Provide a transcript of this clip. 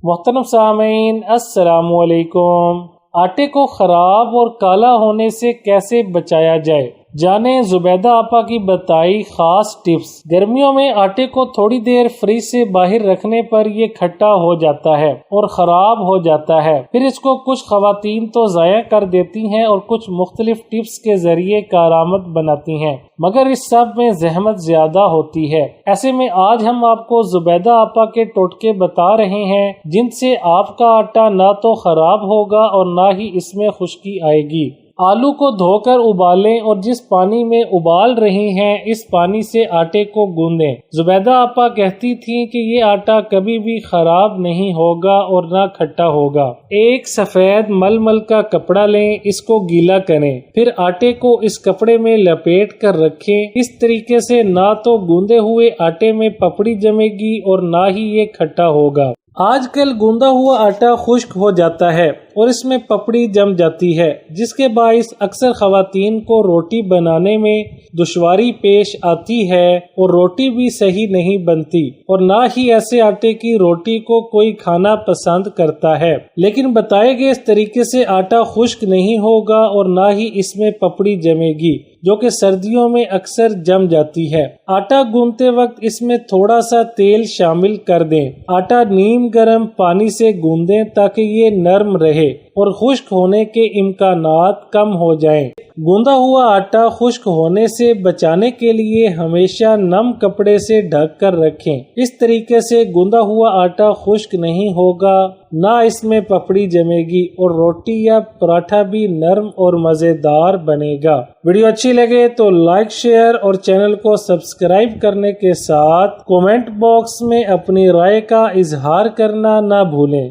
محترم سامعین، السلام علیکم۔ آٹے کو خراب اور کالا ہونے سے کیسے بچایا جائے، جانیں زبیدہ آپا کی بتائی خاص ٹپس۔ گرمیوں میں آٹے کو تھوڑی دیر فریج سے باہر رکھنے پر یہ کھٹا ہو جاتا ہے اور خراب ہو جاتا ہے، پھر اس کو کچھ خواتین تو ضائع کر دیتی ہیں اور کچھ مختلف ٹپس کے ذریعے کارآمد بناتی ہیں، مگر اس سب میں زحمت زیادہ ہوتی ہے۔ ایسے میں آج ہم آپ کو زبیدہ آپا کے ٹوٹکے بتا رہے ہیں جن سے آپ کا آٹا نہ تو خراب ہوگا اور نہ ہی اس میں خشکی آئے گی۔ آلو کو دھو کر ابالیں اور جس پانی میں ابال رہی ہیں اس پانی سے آٹے کو گوندیں۔ زبیدہ آپا کہتی تھیں کہ یہ آٹا کبھی بھی خراب نہیں ہوگا اور نہ کھٹا ہوگا۔ ایک سفید ململ کا کپڑا لیں، اس کو گیلا کریں، پھر آٹے کو اس کپڑے میں لپیٹ کر رکھیں۔ اس طریقے سے نہ تو گوندے ہوئے آٹے میں پپڑی جمے گی اور نہ ہی یہ کھٹا ہوگا۔ آج کل گوندا ہوا آٹا خشک ہو جاتا ہے اور اس میں پپڑی جم جاتی ہے، جس کے باعث اکثر خواتین کو روٹی بنانے میں دشواری پیش آتی ہے اور روٹی بھی صحیح نہیں بنتی، اور نہ ہی ایسے آٹے کی روٹی کو کوئی کھانا پسند کرتا ہے۔ لیکن بتائے گئے اس طریقے سے آٹا خشک نہیں ہوگا اور نہ ہی اس میں پپڑی جمے گی، جو کہ سردیوں میں اکثر جم جاتی ہے۔ آٹا گوندتے وقت اس میں تھوڑا سا تیل شامل کر دیں۔ آٹا نیم گرم پانی سے گوندیں تاکہ یہ نرم رہے اور خشک ہونے کے امکانات کم ہو جائیں۔ گوندا ہوا آٹا خشک ہونے سے بچانے کے لیے ہمیشہ نم کپڑے سے ڈھک کر رکھیں۔ اس طریقے سے گوندا ہوا آٹا خشک نہیں ہوگا، نہ اس میں پپڑی جمے گی اور روٹی یا پراٹھا بھی نرم اور مزیدار بنے گا۔ ویڈیو اچھی لگے تو لائک، شیئر اور چینل کو سبسکرائب کرنے کے ساتھ کومنٹ باکس میں اپنی رائے کا اظہار کرنا نہ بھولیں۔